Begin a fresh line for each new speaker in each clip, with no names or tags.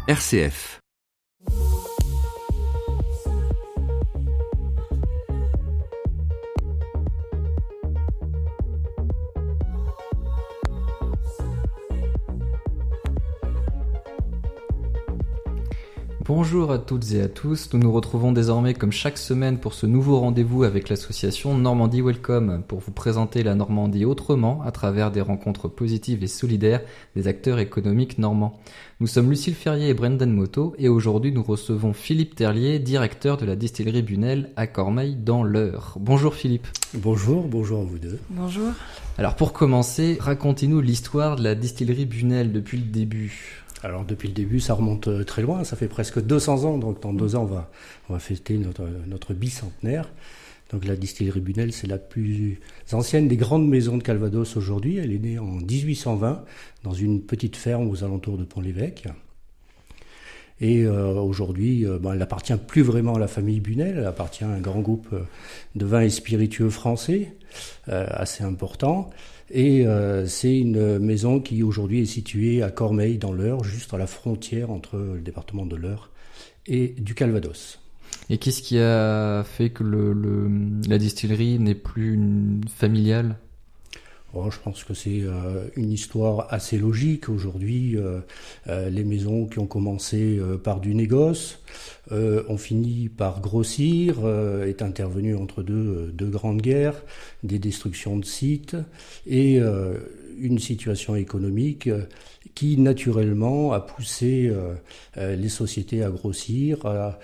RCF.
Bonjour à toutes et à tous, nous nous retrouvons désormais comme chaque semaine pour ce nouveau rendez-vous avec l'association Normandie Welcome pour vous présenter la Normandie autrement à travers des rencontres positives et solidaires des acteurs économiques normands. Nous sommes Lucille Ferrier et Brendan Motto et aujourd'hui nous recevons Philippe Terlier, directeur de la distillerie Bunel à Cormeilles dans l'Eure. Bonjour Philippe.
Bonjour à vous deux.
Bonjour.
Alors pour commencer, racontez-nous l'histoire de la distillerie Bunel depuis le début.
Alors depuis le début, ça remonte très loin, ça fait presque 200 ans, donc dans 2 ans on va fêter notre bicentenaire. Donc la distillerie Bunel, c'est la plus ancienne des grandes maisons de Calvados aujourd'hui. Elle est née en 1820 dans une petite ferme aux alentours de Pont-l'Évêque. Et aujourd'hui, elle n'appartient plus vraiment à la famille Bunel, elle appartient à un grand groupe de vins et spiritueux français, assez important. Et c'est une maison qui aujourd'hui est située à Cormeilles dans l'Eure, juste à la frontière entre le département de l'Eure et du Calvados.
Et qu'est-ce qui a fait que la distillerie n'est plus familiale ?
Je pense que c'est une histoire assez logique. Aujourd'hui, les maisons qui ont commencé par du négoce ont fini par grossir, est intervenu entre deux grandes guerres, des destructions de sites et une situation économique qui naturellement a poussé les sociétés à grossir, à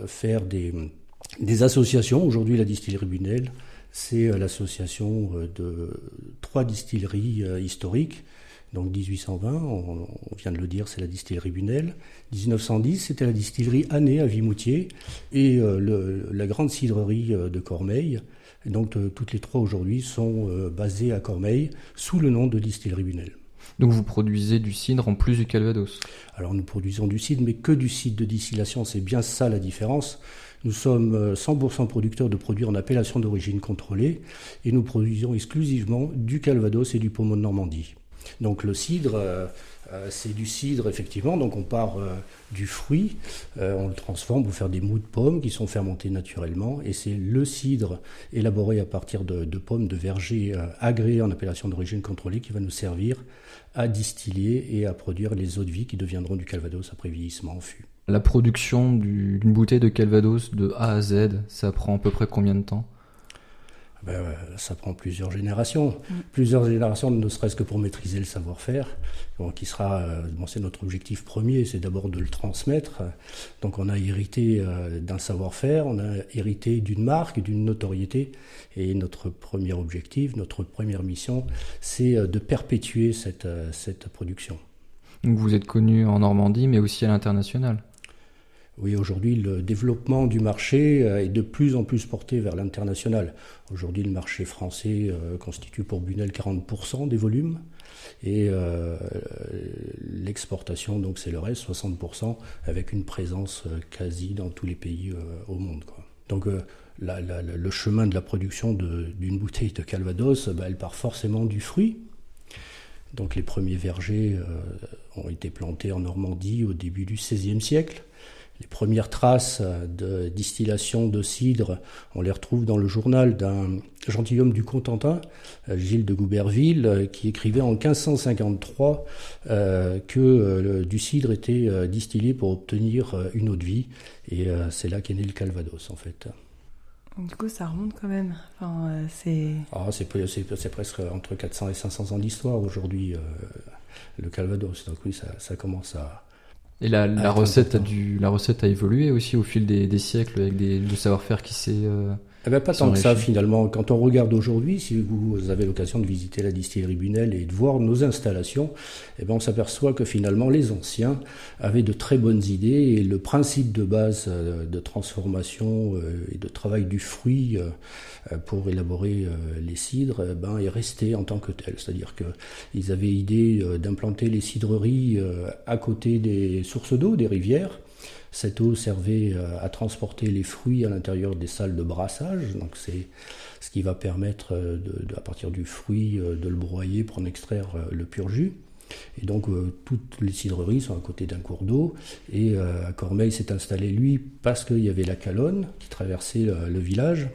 faire des associations. Aujourd'hui, la distillerie Bunel, c'est l'association de 3 distilleries historiques. Donc 1820, on vient de le dire, c'est la distillerie Bunel. 1910, c'était la distillerie Année à Vimoutier et la grande cidrerie de Cormeilles. Et donc toutes les 3 aujourd'hui sont basées à Cormeilles sous le nom de distillerie Bunel.
Donc vous produisez du cidre en plus du Calvados ? Alors
nous produisons du cidre, mais que du cidre de distillation, c'est bien ça la différence. Nous sommes 100% producteurs de produits en appellation d'origine contrôlée et nous produisons exclusivement du Calvados et du Pommeau de Normandie. Donc le cidre, c'est du cidre effectivement, donc on part du fruit, on le transforme pour faire des mous de pommes qui sont fermentés naturellement et c'est le cidre élaboré à partir de pommes de verger agréées en appellation d'origine contrôlée qui va nous servir à distiller et à produire les eaux de vie qui deviendront du Calvados après vieillissement en fût.
La production d'une bouteille de Calvados de A à Z, ça prend à peu près combien de temps ?
Ça prend plusieurs générations. Plusieurs générations, ne serait-ce que pour maîtriser le savoir-faire. Qui sera, c'est notre objectif premier, c'est d'abord de le transmettre. Donc on a hérité d'un savoir-faire, on a hérité d'une marque, d'une notoriété. Et notre premier objectif, notre première mission, c'est de perpétuer cette production.
Donc vous êtes connu en Normandie, mais aussi à l'international ?
Oui, aujourd'hui, le développement du marché est de plus en plus porté vers l'international. Aujourd'hui, le marché français constitue pour Bunel 40% des volumes et l'exportation, donc c'est le reste, 60%, avec une présence quasi dans tous les pays au monde, quoi. Donc le chemin de la production d'une bouteille de Calvados, elle part forcément du fruit. Donc les premiers vergers ont été plantés en Normandie au début du XVIe siècle. Les premières traces de distillation de cidre, on les retrouve dans le journal d'un gentilhomme du Cotentin, Gilles de Gouberville, qui écrivait en 1553 que du cidre était distillé pour obtenir une eau de vie. Et c'est là qu'est né le Calvados, en fait.
Du coup, ça remonte quand même.
C'est presque entre 400 et 500 ans d'histoire aujourd'hui, le Calvados. Donc oui, ça commence à...
Et la recette a évolué aussi au fil des siècles avec le savoir-faire qui s'est...
Pas tant que ça finalement. Quand on regarde aujourd'hui, si vous avez l'occasion de visiter la distillerie Bunel et de voir nos installations, on s'aperçoit que finalement les anciens avaient de très bonnes idées et le principe de base de transformation et de travail du fruit pour élaborer les cidres est resté en tant que tel. C'est-à-dire qu'ils avaient idée d'implanter les cidreries à côté des sources d'eau, des rivières. Cette eau servait à transporter les fruits à l'intérieur des salles de brassage, donc c'est ce qui va permettre, à partir du fruit, de le broyer pour en extraire le pur jus. Et donc toutes les cidreries sont à côté d'un cours d'eau. Et à Cormeilles s'est installé lui parce qu'il y avait la Calonne qui traversait le village,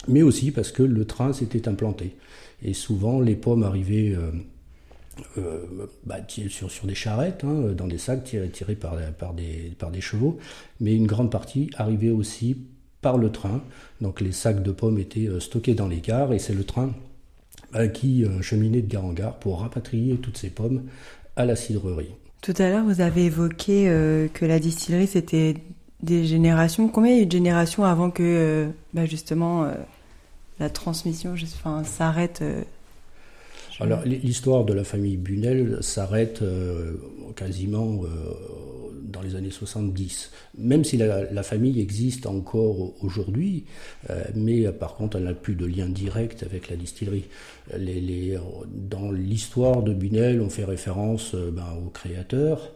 mais aussi parce que le train s'était implanté. Et souvent les pommes arrivaient sur des charrettes, dans des sacs tirés par des chevaux, mais une grande partie arrivait aussi par le train. Donc les sacs de pommes étaient stockés dans les gares et c'est le train qui cheminait de gare en gare pour rapatrier toutes ces pommes à la cidrerie.
Tout à l'heure, vous avez évoqué que la distillerie, c'était des générations. Combien il y a eu de générations avant que, justement, la transmission s'arrête
Alors, l'histoire de la famille Bunel s'arrête quasiment dans les années 70. Même si la famille existe encore aujourd'hui, mais par contre, elle n'a plus de lien direct avec la distillerie. Dans l'histoire de Bunel, on fait référence au créateur,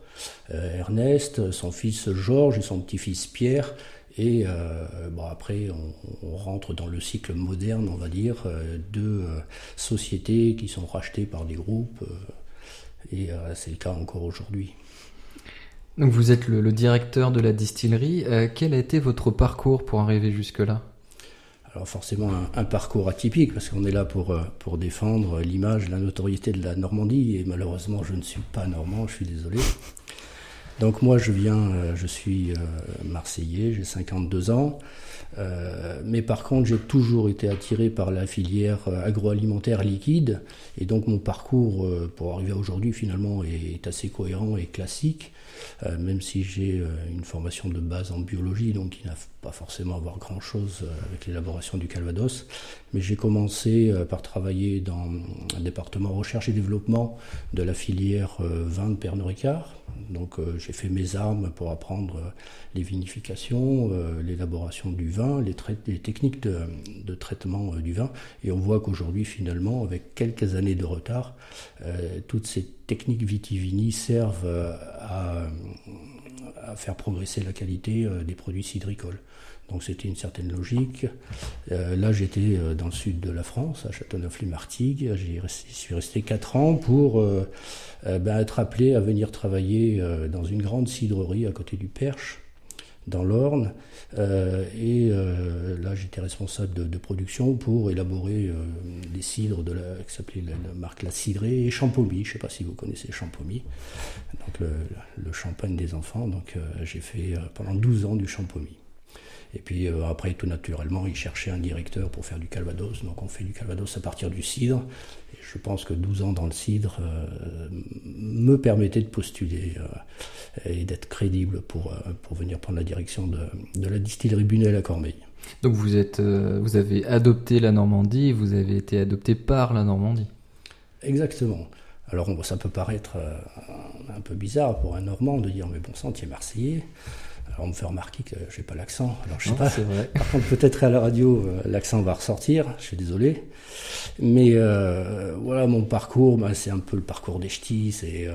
Ernest, son fils Georges et son petit-fils Pierre. Et après, on rentre dans le cycle moderne, on va dire, de sociétés qui sont rachetées par des groupes, et c'est le cas encore aujourd'hui.
Donc vous êtes le directeur de la distillerie. Quel a été votre parcours pour arriver jusque-là ?
Alors forcément un parcours atypique, parce qu'on est là pour défendre l'image, la notoriété de la Normandie, et malheureusement je ne suis pas normand, je suis désolé. Donc moi je suis marseillais, j'ai 52 ans, mais par contre j'ai toujours été attiré par la filière agroalimentaire liquide, et donc mon parcours pour arriver à aujourd'hui finalement est assez cohérent et classique, même si j'ai une formation de base en biologie, donc il n'a pas forcément à voir grand-chose avec l'élaboration du Calvados, mais j'ai commencé par travailler dans un département recherche et développement de la filière vin de Pernod Ricard. Donc j'ai fait mes armes pour apprendre les vinifications, l'élaboration du vin, les techniques de traitement du vin, et on voit qu'aujourd'hui finalement, avec quelques années de retard, toutes ces techniques vitivini servent à faire progresser la qualité des produits cidricoles. Donc c'était une certaine logique. Là j'étais dans le sud de la France, à Châteauneuf-les-Martigues. J'y suis resté 4 ans pour être appelé à venir travailler dans une grande cidrerie à côté du Perche, dans l'Orne. Là j'étais responsable de production pour élaborer des cidres qui s'appelait la marque La Cidrée et Champomy. Je ne sais pas si vous connaissez Champomy, donc le champagne des enfants. Donc j'ai fait pendant 12 ans du Champomy. Et puis après, tout naturellement, ils cherchaient un directeur pour faire du Calvados. Donc on fait du Calvados à partir du cidre. Et je pense que 12 ans dans le cidre me permettait de postuler et d'être crédible pour venir prendre la direction de la distillerie Bunel à Cormeilles.
Donc vous avez adopté la Normandie, vous avez été adopté par la Normandie.
Exactement. Alors ça peut paraître un peu bizarre pour un Normand de dire « mais bon sang, tu es Marseillais ». Alors on me fait remarquer que j'ai pas l'accent, alors je sais pas.
C'est vrai.
Par contre peut-être à la radio l'accent va ressortir, je suis désolé. Mais voilà, mon parcours, c'est un peu le parcours des ch'tis, c'est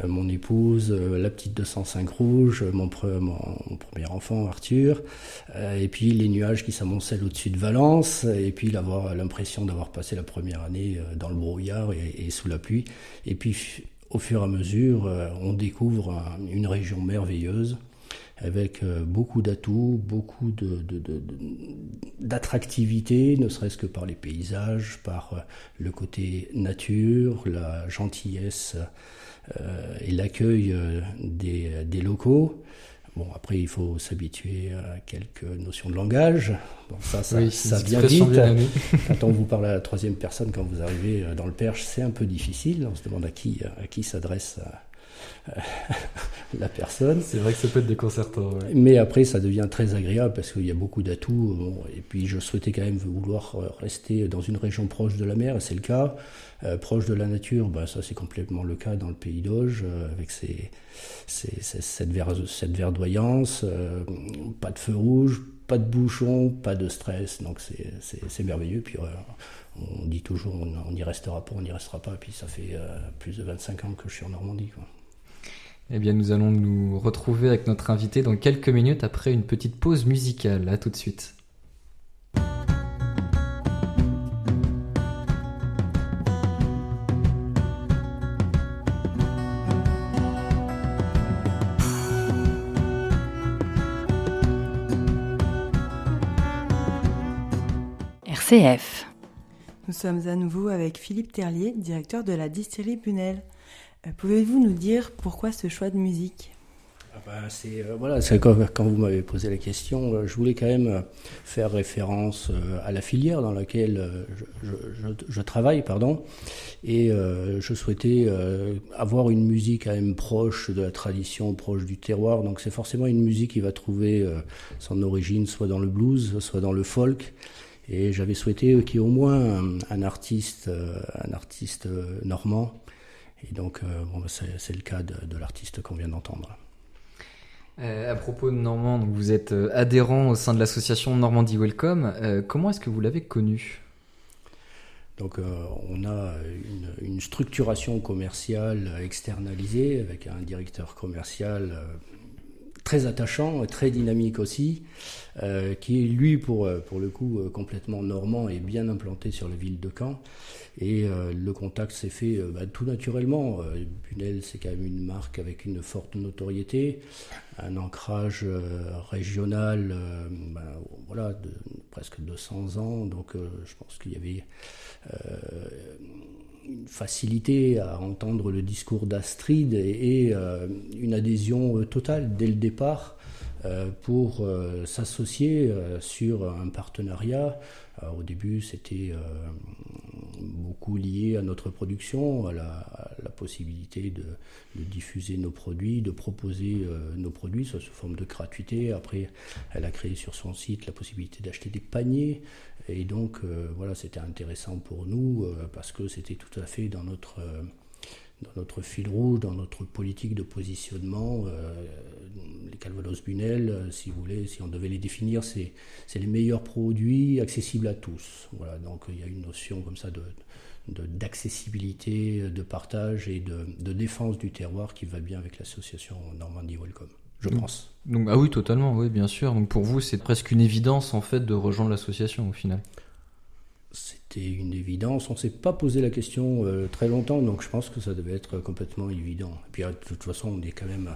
mon épouse, la petite 205 rouge, mon premier enfant Arthur, et puis les nuages qui s'amoncellent au-dessus de Valence, et puis l'impression d'avoir passé la première année dans le brouillard et sous la pluie. Et puis au fur et à mesure, on découvre une région merveilleuse, avec beaucoup d'atouts, beaucoup d'attractivité, ne serait-ce que par les paysages, par le côté nature, la gentillesse et l'accueil des locaux. Bon, après, il faut s'habituer à quelques notions de langage. Bon, ça vient vite. Quand on vous parle à la troisième personne, quand vous arrivez dans le Perche, c'est un peu difficile. On se demande à qui s'adresse la personne.
C'est vrai que ça peut être déconcertant. Ouais.
Mais après, ça devient très agréable parce qu'il y a beaucoup d'atouts. Et puis, je souhaitais quand même vouloir rester dans une région proche de la mer, et c'est le cas. Proche de la nature, ça c'est complètement le cas dans le pays d'Auge, avec cette verdoyance, pas de feu rouge, pas de bouchons, pas de stress, donc c'est merveilleux. Puis on dit toujours on n'y restera pas, et puis ça fait plus de 25 ans que je suis en Normandie, quoi.
Eh bien, nous allons nous retrouver avec notre invité dans quelques minutes après une petite pause musicale. À tout de suite.
CF.
Nous sommes à nouveau avec Philippe Terlier, directeur de la distillerie Bunel. Pouvez-vous nous dire pourquoi ce choix de musique ?
C'est quand vous m'avez posé la question, je voulais quand même faire référence à la filière dans laquelle je travaille, et je souhaitais avoir une musique quand même proche de la tradition, proche du terroir. Donc c'est forcément une musique qui va trouver son origine soit dans le blues, soit dans le folk. Et j'avais souhaité qu'il y ait au moins un artiste normand. Et donc c'est le cas de l'artiste qu'on vient d'entendre.
À propos de Normand, donc vous êtes adhérent au sein de l'association Normandie Welcome. Comment est-ce que vous l'avez connu ?
Donc on a une structuration commerciale externalisée avec un directeur commercial très attachant, très dynamique aussi, qui est lui pour le coup complètement normand et bien implanté sur la ville de Caen. Et le contact s'est fait tout naturellement. Bunel, c'est quand même une marque avec une forte notoriété, un ancrage régional de presque 200 ans. Donc je pense qu'il y avait une facilité à entendre le discours d'Astrid et une adhésion totale dès le départ pour s'associer sur un partenariat. Alors, au début, c'était beaucoup lié à notre production, à la possibilité de diffuser nos produits, de proposer nos produits sous forme de gratuité. Après, elle a créé sur son site la possibilité d'acheter des paniers. Et donc, c'était intéressant pour nous parce que c'était tout à fait dans notre fil rouge, dans notre politique de positionnement. Les Calvados Bunel, si vous voulez, si on devait les définir, c'est les meilleurs produits accessibles à tous. Voilà, donc il y a une notion comme ça d'accessibilité, de partage et de défense du terroir qui va bien avec l'association Normandie Welcome, je pense.
Donc, ah oui, totalement, oui, bien sûr. Donc pour vous, c'est presque une évidence en fait de rejoindre l'association au final.
C'était une évidence, on ne s'est pas posé la question très longtemps, donc je pense que ça devait être complètement évident. Et puis de toute façon, on est quand même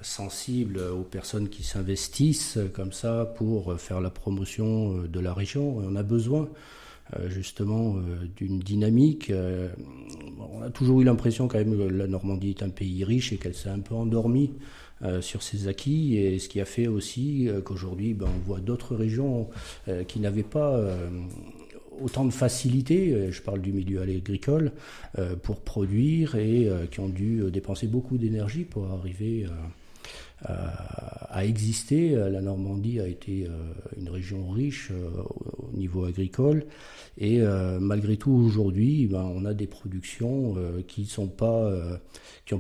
sensible aux personnes qui s'investissent comme ça pour faire la promotion de la région. Et on a besoin justement d'une dynamique. On a toujours eu l'impression quand même que la Normandie est un pays riche et qu'elle s'est un peu endormie sur ses acquis, et ce qui a fait aussi qu'aujourd'hui on voit d'autres régions qui n'avaient pas autant de facilité, je parle du milieu agricole, pour produire et qui ont dû dépenser beaucoup d'énergie pour arriver à exister. La Normandie a été une région riche au niveau agricole et malgré tout aujourd'hui on a des productions qui n'ont pas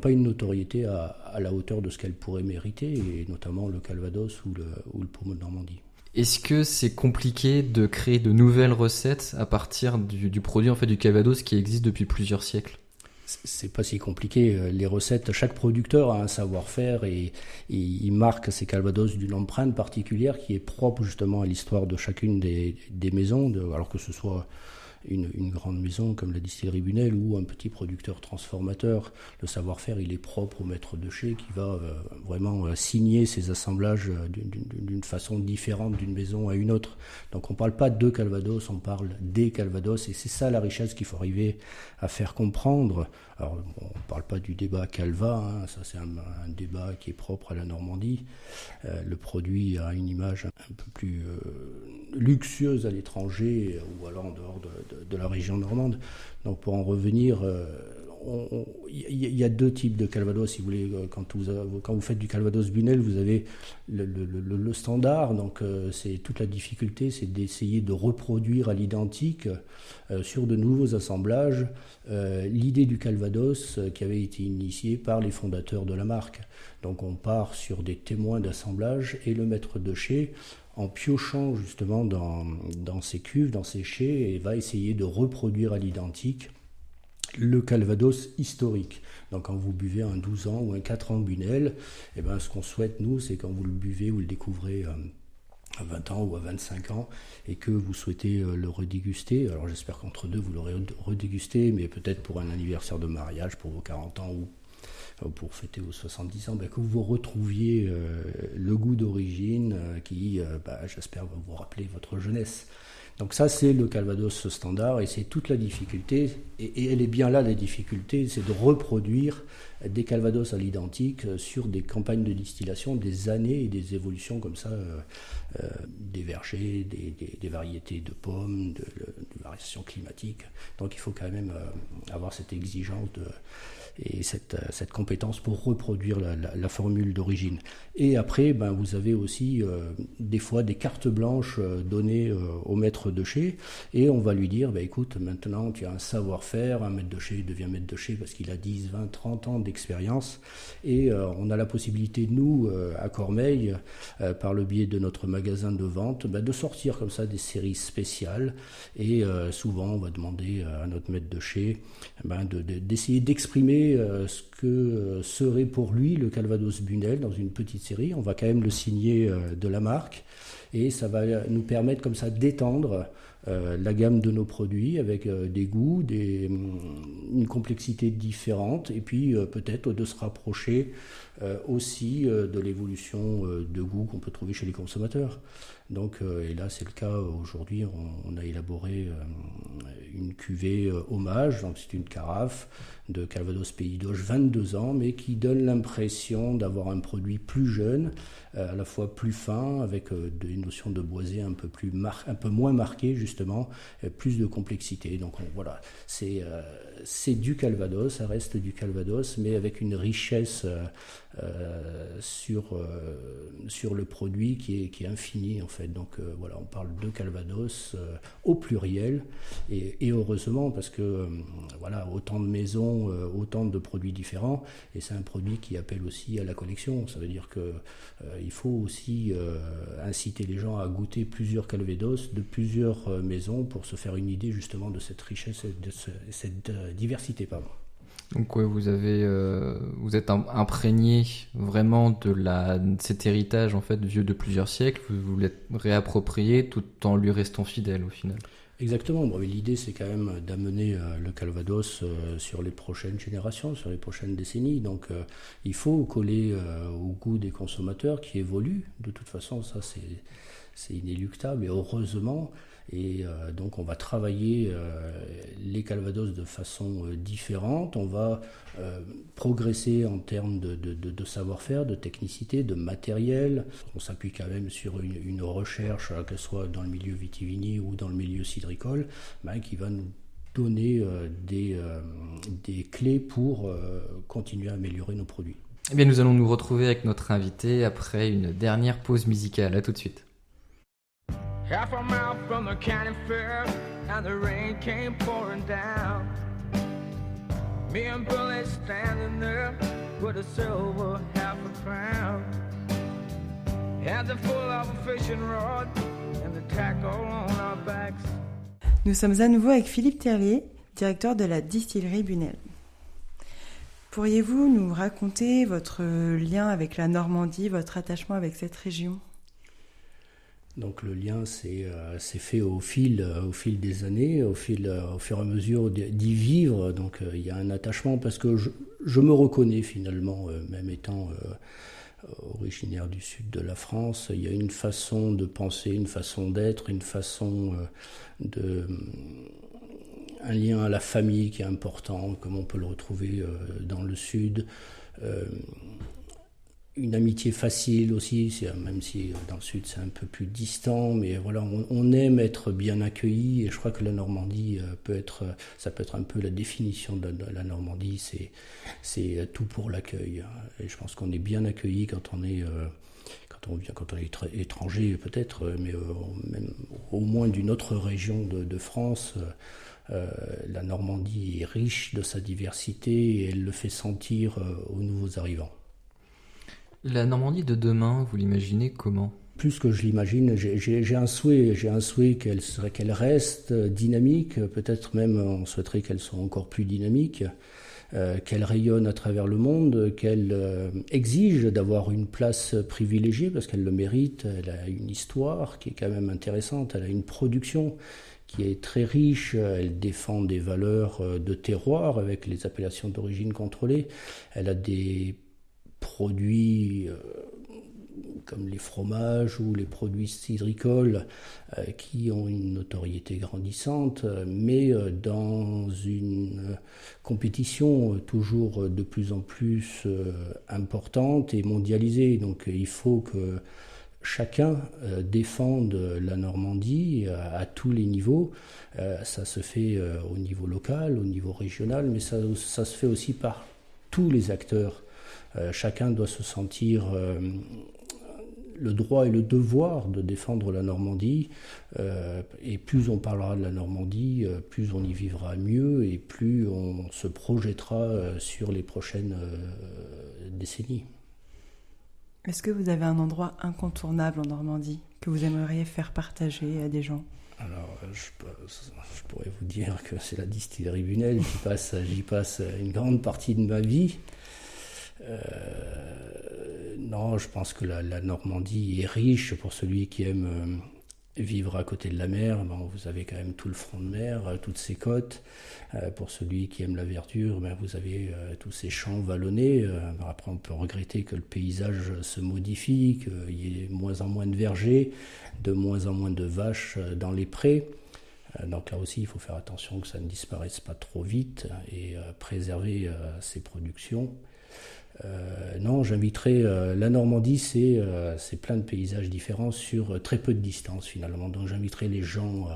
une notoriété à la hauteur de ce qu'elles pourraient mériter, et notamment le Calvados ou le Pommeau de Normandie.
Est-ce que c'est compliqué de créer de nouvelles recettes à partir du produit en fait du Calvados qui existe depuis plusieurs siècles ?
C'est pas si compliqué. Les recettes, chaque producteur a un savoir-faire et il marque ses Calvados d'une empreinte particulière qui est propre justement à l'histoire de chacune des maisons, alors que ce soit une grande maison comme la distillerie Bunel ou un petit producteur transformateur. Le savoir-faire, il est propre au maître de chez qui va vraiment signer ses assemblages d'une façon différente d'une maison à une autre. Donc on ne parle pas de Calvados, on parle des Calvados, et c'est ça la richesse qu'il faut arriver à faire comprendre. Alors on ne parle pas du débat Calva, ça c'est un débat qui est propre à la Normandie. Le produit a une image un peu plus luxueuse à l'étranger ou alors en dehors de la région normande. Donc pour en revenir, il y a deux types de Calvados, si vous voulez. Quand vous faites du Calvados Bunel, vous avez le standard, donc c'est toute la difficulté, c'est d'essayer de reproduire à l'identique sur de nouveaux assemblages l'idée du Calvados qui avait été initiée par les fondateurs de la marque. Donc on part sur des témoins d'assemblage et le maître de chez, en piochant justement dans ses cuves, dans ses chais, et va essayer de reproduire à l'identique le Calvados historique. Donc quand vous buvez un 12 ans ou un 4 ans Bunel, ce qu'on souhaite nous, c'est quand vous le buvez ou le découvrez à 20 ans ou à 25 ans et que vous souhaitez le redéguster. Alors j'espère qu'entre deux vous l'aurez redégusté, mais peut-être pour un anniversaire de mariage, pour vos 40 ans pour fêter vos 70 ans, que vous retrouviez le goût d'origine qui, j'espère, va vous rappeler votre jeunesse. Donc ça, c'est le Calvados standard, et c'est toute la difficulté, et elle est bien là, la difficulté, c'est de reproduire des Calvados à l'identique sur des campagnes de distillation, des années et des évolutions comme ça, des vergers, des variétés de pommes, des variations climatiques. Donc il faut quand même avoir cette exigence et cette compétence pour reproduire la formule d'origine. Et après, vous avez aussi des fois des cartes blanches données au maître de chai, et on va lui dire, écoute, maintenant tu as un savoir-faire, un maître de chai devient maître de chai parce qu'il a 10, 20, 30 ans d'expérience, et on a la possibilité, nous, à Cormeilles, par le biais de notre magasin de vente, de sortir comme ça des séries spéciales, et souvent on va demander à notre maître de chai d'essayer d'exprimer ce que serait pour lui le Calvados Bunel dans une petite série. On va quand même le signer de la marque, et ça va nous permettre comme ça d'étendre la gamme de nos produits avec des goûts, une complexité différente, et puis peut-être de se rapprocher aussi de l'évolution de goût qu'on peut trouver chez les consommateurs. Donc, et là c'est le cas aujourd'hui, on a élaboré une cuvée hommage, donc c'est une carafe de Calvados Pays d'Auge 22 ans, mais qui donne l'impression d'avoir un produit plus jeune, à la fois plus fin, avec des notions de boisé un peu moins marquées justement, plus de complexité. Donc voilà, c'est du Calvados, ça reste du Calvados, mais avec une richesse sur le produit qui est infinie en fait. Donc voilà, on parle de Calvados au pluriel, et heureusement, parce que voilà, autant de maisons, autant de produits différents, et c'est un produit qui appelle aussi à la collection. Ça veut dire que il faut aussi inciter les gens à goûter plusieurs Calvados de plusieurs maisons pour se faire une idée justement de cette richesse et de cette diversité, pardon.
Donc ouais, vous êtes imprégné vraiment de cet héritage en fait vieux de plusieurs siècles. Vous l'êtes réapproprié tout en lui restant fidèle au final.
Exactement. Bon, l'idée, c'est quand même d'amener le Calvados sur les prochaines générations, sur les prochaines décennies. Donc, il faut coller au goût des consommateurs qui évoluent. De toute façon, ça, c'est inéluctable, et heureusement. Et donc, on va travailler les Calvados de façon différente. On va progresser en termes de savoir-faire, de technicité, de matériel. On s'appuie quand même sur une recherche, qu'elle soit dans le milieu vitivini ou dans le milieu cidricole, qui va nous donner des clés pour continuer à améliorer nos produits.
Eh bien, nous allons nous retrouver avec notre invité après une dernière pause musicale. À tout de suite. Half a mile from the county fair, and the rain came pouring down. Me and Billy standing there with a silver half a crown. Had the full of a fishing rod and the tackle on our backs.
Nous sommes à nouveau avec Philippe Terlier, directeur de la distillerie Bunel. Pourriez-vous nous raconter votre lien avec la Normandie, votre attachement avec cette région ?
Donc le lien c'est fait au fil des années, au fur et à mesure d'y vivre. Donc il y a un attachement parce que je me reconnais finalement, même étant originaire du sud de la France. Il y a une façon de penser, une façon d'être, une façon un lien à la famille qui est important, comme on peut le retrouver dans le sud. Une amitié facile aussi, même si dans le sud c'est un peu plus distant, mais voilà, on aime être bien accueilli, et je crois que la Normandie ça peut être un peu la définition de la Normandie, c'est tout pour l'accueil. Et je pense qu'on est bien accueilli quand on est étranger peut-être, mais même au moins d'une autre région de France. La Normandie est riche de sa diversité, et elle le fait sentir aux nouveaux arrivants.
La Normandie de demain, vous l'imaginez comment ?
Plus que je l'imagine, j'ai un souhait qu'elle reste dynamique, peut-être même on souhaiterait qu'elle soit encore plus dynamique, qu'elle rayonne à travers le monde, qu'elle exige d'avoir une place privilégiée parce qu'elle le mérite. Elle a une histoire qui est quand même intéressante, elle a une production qui est très riche. Elle défend des valeurs de terroir avec les appellations d'origine contrôlée. Elle a des produits comme les fromages ou les produits cidricoles qui ont une notoriété grandissante, mais dans une compétition toujours de plus en plus importante et mondialisée. Donc il faut que chacun défende la Normandie à tous les niveaux. Ça se fait au niveau local, au niveau régional, mais ça se fait aussi par tous les acteurs. Chacun doit se sentir le droit et le devoir de défendre la Normandie, et plus on parlera de la Normandie, plus on y vivra mieux et plus on se projettera sur les prochaines décennies.
Est-ce que vous avez un endroit incontournable en Normandie que vous aimeriez faire partager à des gens ?
Alors, je pourrais vous dire que c'est la distillerie Bunel, j'y passe une grande partie de ma vie. Non, je pense que la Normandie est riche pour celui qui aime vivre à côté de la mer. Bon, vous avez quand même tout le front de mer, toutes ces côtes. Pour celui qui aime la verdure, vous avez tous ces champs vallonnés. Après, on peut regretter que le paysage se modifie, qu'il y ait de moins en moins de vergers, de moins en moins de vaches dans les prés. Donc là aussi, il faut faire attention que ça ne disparaisse pas trop vite et préserver ces productions. Non, j'inviterais la Normandie, c'est plein de paysages différents sur très peu de distance finalement. Donc j'inviterais les gens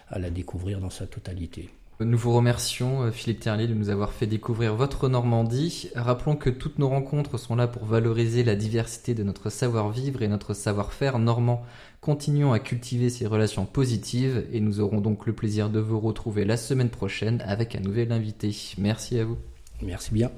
à la découvrir dans sa totalité.
Nous vous remercions, Philippe Terlier, de nous avoir fait découvrir votre Normandie. Rappelons que toutes nos rencontres sont là pour valoriser la diversité de notre savoir-vivre et notre savoir-faire normand. Continuons à cultiver ces relations positives et nous aurons donc le plaisir de vous retrouver la semaine prochaine avec un nouvel invité. Merci à vous.
Merci bien.